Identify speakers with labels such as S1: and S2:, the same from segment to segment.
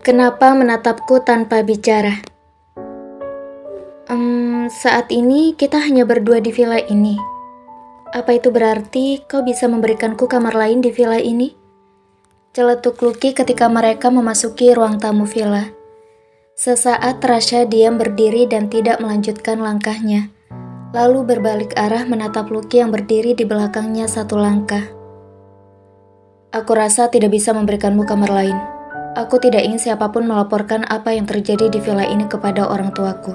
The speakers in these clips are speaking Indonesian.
S1: Kenapa menatapku tanpa bicara? Saat ini kita hanya berdua di villa ini. Apa itu berarti kau bisa memberikanku kamar lain di villa ini? Celetuk Lucky ketika mereka memasuki ruang tamu villa. Sesaat Rasha diam berdiri dan tidak melanjutkan langkahnya. Lalu berbalik arah menatap Lucky yang berdiri di belakangnya satu langkah. Aku rasa tidak bisa memberikanmu kamar lain. Aku tidak ingin siapapun melaporkan apa yang terjadi di villa ini kepada orang tuaku.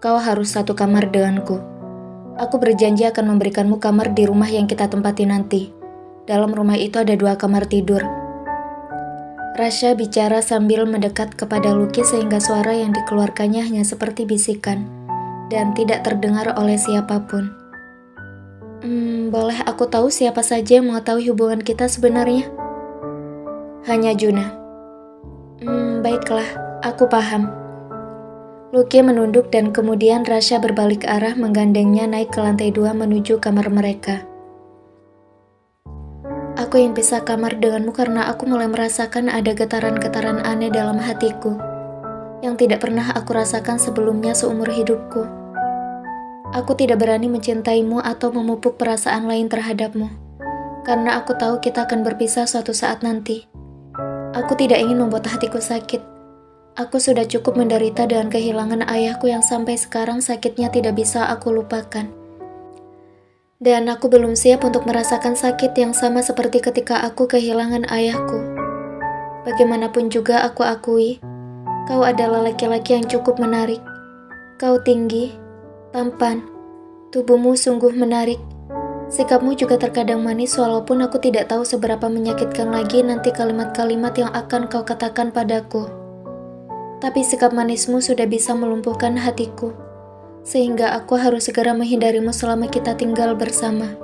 S1: Kau harus satu kamar denganku. Aku berjanji akan memberikanmu kamar di rumah yang kita tempati nanti. Dalam rumah itu ada 2 kamar tidur. Rasha bicara sambil mendekat kepada Lucky sehingga suara yang dikeluarkannya hanya seperti bisikan dan tidak terdengar oleh siapapun. Boleh aku tahu siapa saja yang mengetahui hubungan kita sebenarnya? Hanya Juna. Baiklah, aku paham. Lucky menunduk dan kemudian Rasha berbalik arah menggandengnya naik ke lantai 2 menuju kamar mereka. Aku ingin pisah kamar denganmu karena aku mulai merasakan ada getaran-getaran aneh dalam hatiku yang tidak pernah aku rasakan sebelumnya seumur hidupku. Aku tidak berani mencintaimu atau memupuk perasaan lain terhadapmu karena aku tahu kita akan berpisah suatu saat nanti. Aku tidak ingin membuat hatiku sakit. Aku sudah cukup menderita dengan kehilangan ayahku yang sampai sekarang sakitnya tidak bisa aku lupakan. Dan aku belum siap untuk merasakan sakit yang sama seperti ketika aku kehilangan ayahku. Bagaimanapun juga aku akui, kau adalah laki-laki yang cukup menarik. Kau tinggi, tampan, tubuhmu sungguh menarik. Sikapmu juga terkadang manis walaupun aku tidak tahu seberapa menyakitkan lagi nanti kalimat-kalimat yang akan kau katakan padaku. Tapi sikap manismu sudah bisa melumpuhkan hatiku, sehingga aku harus segera menghindarimu selama kita tinggal bersama.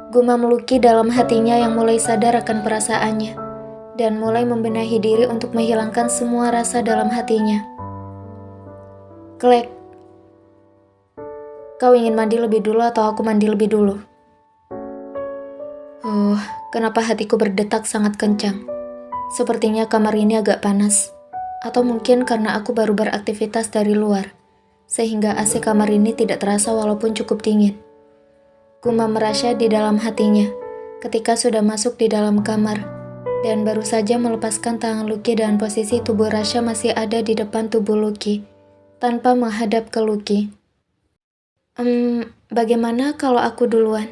S1: Gumam Lucky dalam hatinya yang mulai sadar akan perasaannya, dan mulai membenahi diri untuk menghilangkan semua rasa dalam hatinya. Klek. Kau ingin mandi lebih dulu atau aku mandi lebih dulu? Kenapa hatiku berdetak sangat kencang? Sepertinya kamar ini agak panas. Atau mungkin karena aku baru beraktivitas dari luar, sehingga AC kamar ini tidak terasa walaupun cukup dingin. Gumam Rasha di dalam hatinya, ketika sudah masuk di dalam kamar, dan baru saja melepaskan tangan Lucky dan posisi tubuh Rasha masih ada di depan tubuh Lucky, tanpa menghadap ke Lucky. Bagaimana kalau aku duluan?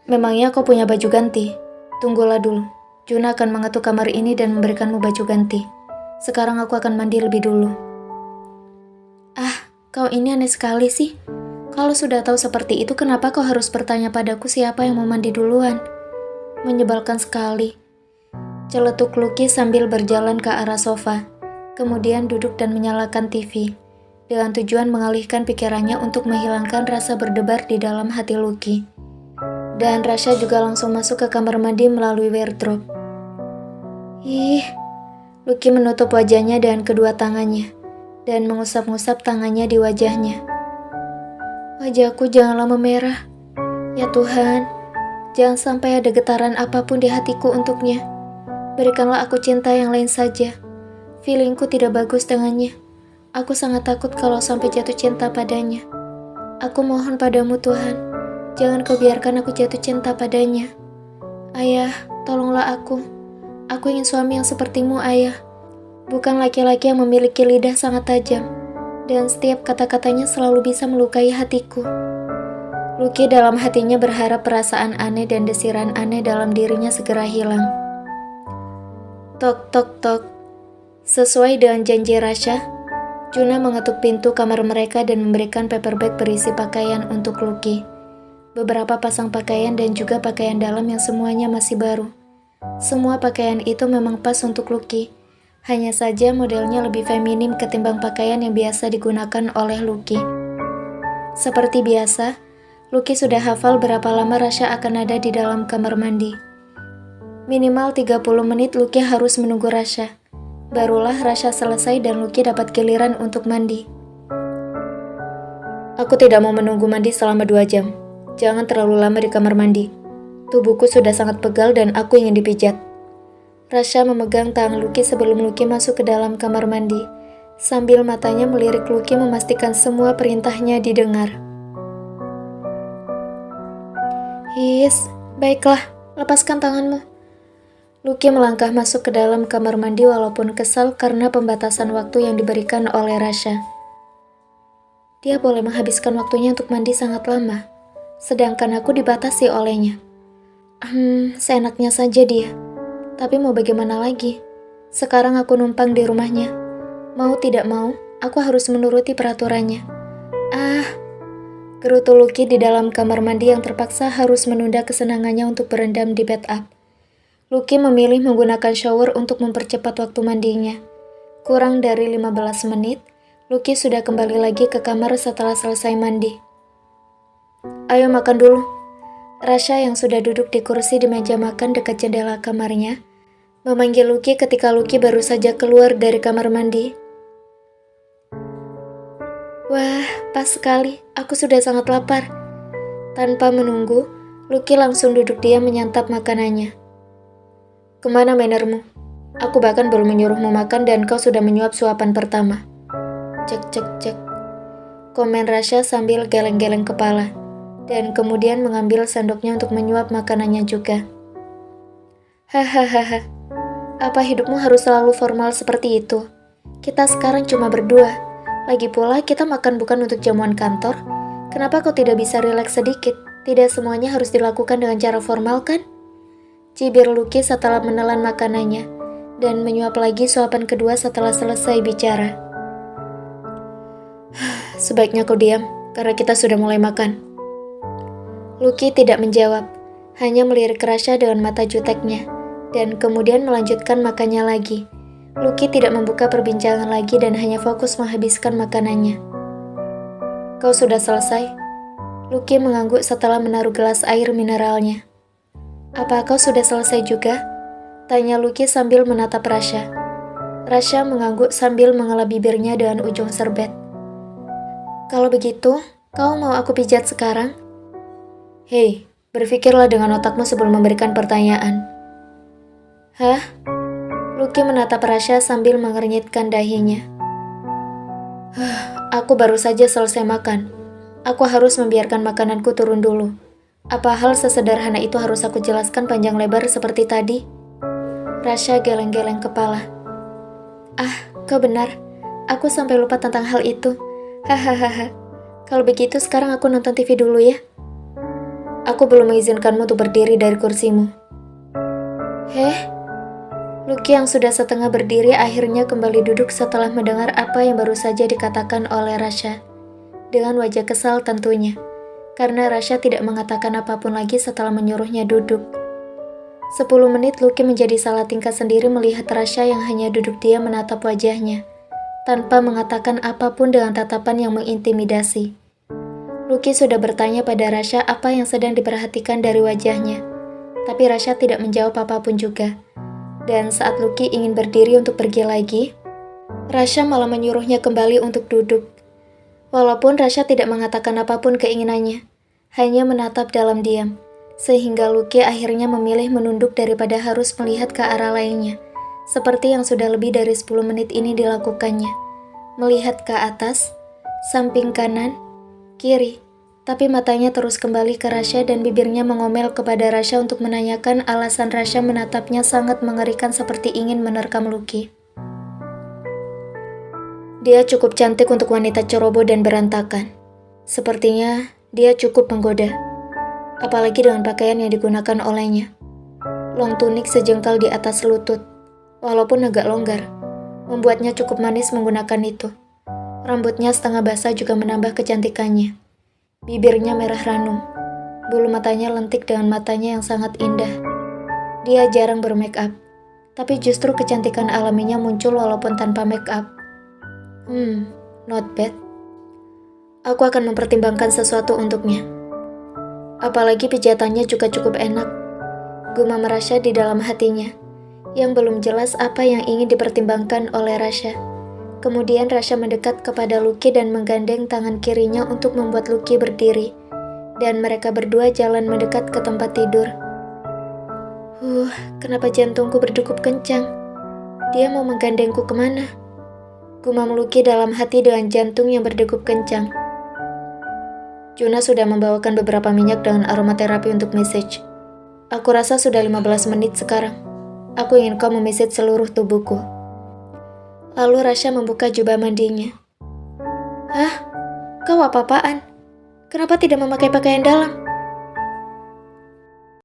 S1: Memangnya kau punya baju ganti? Tunggulah dulu. Juna akan mengetuk kamar ini dan memberikanmu baju ganti. Sekarang aku akan mandi lebih dulu. Kau ini aneh sekali sih. Kalau sudah tahu seperti itu, kenapa kau harus bertanya padaku siapa yang mau mandi duluan? Menyebalkan sekali. Celetuk Lucky sambil berjalan ke arah sofa, kemudian duduk dan menyalakan TV, dengan tujuan mengalihkan pikirannya untuk menghilangkan rasa berdebar di dalam hati Lucky. Dan Rasha juga langsung masuk ke kamar mandi melalui wardrobe. Lucky menutup wajahnya dengan kedua tangannya dan mengusap-ngusap tangannya di wajahnya. Wajahku janganlah memerah. Ya Tuhan, jangan sampai ada getaran apapun di hatiku untuknya. Berikanlah aku cinta yang lain saja. Feelingku tidak bagus dengannya. Aku sangat takut kalau sampai jatuh cinta padanya. Aku mohon padamu Tuhan, jangan kau biarkan aku jatuh cinta padanya. Ayah, tolonglah aku. Aku ingin suami yang sepertimu, Ayah. Bukan laki-laki yang memiliki lidah sangat tajam, dan setiap kata-katanya selalu bisa melukai hatiku. Lucky dalam hatinya berharap perasaan aneh dan desiran aneh dalam dirinya segera hilang. Tok, tok, tok. Sesuai dengan janji Rasha, Juna mengetuk pintu kamar mereka dan memberikan paper bag berisi pakaian untuk Lucky. Beberapa pasang pakaian dan juga pakaian dalam yang semuanya masih baru. Semua pakaian itu memang pas untuk Lucky. Hanya saja modelnya lebih feminim ketimbang pakaian yang biasa digunakan oleh Lucky. Seperti biasa, Lucky sudah hafal berapa lama Rasha akan ada di dalam kamar mandi. Minimal 30 menit Lucky harus menunggu Rasha. Barulah Rasha selesai dan Lucky dapat giliran untuk mandi. Aku tidak mau menunggu mandi selama 2 jam. Jangan terlalu lama di kamar mandi. Tubuhku sudah sangat pegal dan aku ingin dipijat. Rasha memegang tangan Lucky sebelum Lucky masuk ke dalam kamar mandi, sambil matanya melirik Lucky memastikan semua perintahnya didengar. His, baiklah, lepaskan tanganmu. Lucky melangkah masuk ke dalam kamar mandi walaupun kesal karena pembatasan waktu yang diberikan oleh Rasha. Dia boleh menghabiskan waktunya untuk mandi sangat lama, sedangkan aku dibatasi olehnya. Seenaknya saja dia. Tapi mau bagaimana lagi? Sekarang aku numpang di rumahnya. Mau tidak mau, aku harus menuruti peraturannya. Gerutu Lucky di dalam kamar mandi yang terpaksa harus menunda kesenangannya untuk berendam di bathtub. Lucky memilih menggunakan shower untuk mempercepat waktu mandinya. Kurang dari 15 menit, Lucky sudah kembali lagi ke kamar setelah selesai mandi. Ayo makan dulu. Rasha yang sudah duduk di kursi di meja makan dekat jendela kamarnya, memanggil Lucky ketika Lucky baru saja keluar dari kamar mandi. Wah, pas sekali. Aku sudah sangat lapar. Tanpa menunggu, Lucky langsung duduk diam menyantap makanannya. Kemana mannermu? Aku bahkan belum menyuruhmu makan dan kau sudah menyuap suapan pertama. Cek. Komen Rasha sambil geleng-geleng kepala, dan kemudian mengambil sendoknya untuk menyuap makanannya juga. Hahaha, apa hidupmu harus selalu formal seperti itu? Kita sekarang cuma berdua. Lagi pula kita makan bukan untuk jamuan kantor. Kenapa kau tidak bisa rileks sedikit? Tidak semuanya harus dilakukan dengan cara formal kan? Cibir Lucky setelah menelan makanannya, dan menyuap lagi suapan kedua setelah selesai bicara. Sebaiknya kau diam, karena kita sudah mulai makan. Lucky tidak menjawab, hanya melirik Rasha dengan mata juteknya, dan kemudian melanjutkan makannya lagi. Lucky tidak membuka perbincangan lagi dan hanya fokus menghabiskan makanannya. Kau sudah selesai? Lucky mengangguk setelah menaruh gelas air mineralnya. Apa kau sudah selesai juga? Tanya Lucky sambil menatap Rasha. Rasha mengangguk sambil mengelap bibirnya dengan ujung serbet. Kalau begitu, kau mau aku pijat sekarang? Hei, berpikirlah dengan otakmu sebelum memberikan pertanyaan. Hah? Lucky menatap Rasha sambil mengernyitkan dahinya. Aku baru saja selesai makan. Aku harus membiarkan makananku turun dulu. Apa hal sesederhana itu harus aku jelaskan panjang lebar seperti tadi? Rasha geleng-geleng kepala. Kau benar. Aku sampai lupa tentang hal itu. Hahaha. Kalau begitu sekarang aku nonton TV dulu ya. Aku belum mengizinkanmu untuk berdiri dari kursimu. Lucky yang sudah setengah berdiri akhirnya kembali duduk setelah mendengar apa yang baru saja dikatakan oleh Rasha. Dengan wajah kesal tentunya, karena Rasha tidak mengatakan apapun lagi setelah menyuruhnya duduk. 10 menit Lucky menjadi salah tingkah sendiri melihat Rasha yang hanya duduk diam menatap wajahnya, tanpa mengatakan apapun dengan tatapan yang mengintimidasi. Lucky sudah bertanya pada Rasha apa yang sedang diperhatikan dari wajahnya, tapi Rasha tidak menjawab apapun juga. Dan saat Lucky ingin berdiri untuk pergi lagi, Rasha malah menyuruhnya kembali untuk duduk. Walaupun Rasha tidak mengatakan apapun keinginannya, hanya menatap dalam diam, sehingga Lucky akhirnya memilih menunduk daripada harus melihat ke arah lainnya, seperti yang sudah lebih dari 10 menit ini dilakukannya. Melihat ke atas, samping kanan, kiri, tapi matanya terus kembali ke Rasha dan bibirnya mengomel kepada Rasha untuk menanyakan alasan Rasha menatapnya sangat mengerikan seperti ingin menerkam Lucky. Dia cukup cantik untuk wanita ceroboh dan berantakan. Sepertinya dia cukup menggoda, apalagi dengan pakaian yang digunakan olehnya. Long tunik sejengkal di atas lutut, walaupun agak longgar, membuatnya cukup manis menggunakan itu. Rambutnya setengah basah juga menambah kecantikannya. Bibirnya merah ranum, bulu matanya lentik dengan matanya yang sangat indah. Dia jarang bermake up, tapi justru kecantikan alaminya muncul walaupun tanpa make up. Not bad. Aku akan mempertimbangkan sesuatu untuknya. Apalagi pijatannya juga cukup enak. Gumam Rasha di dalam hatinya, yang belum jelas apa yang ingin dipertimbangkan oleh Rasha. Kemudian Rasha mendekat kepada Lucky dan menggandeng tangan kirinya untuk membuat Lucky berdiri, dan mereka berdua jalan mendekat ke tempat tidur. Kenapa jantungku berdegup kencang? Dia mau menggandengku kemana? Gumam Lucky dalam hati dengan jantung yang berdegup kencang. Juna sudah membawakan beberapa minyak dengan aromaterapi untuk message. Aku rasa sudah 15 menit sekarang. Aku ingin kau memisit seluruh tubuhku. Lalu Rasha membuka jubah mandinya. Hah? Kau apa-apaan? Kenapa tidak memakai pakaian dalam?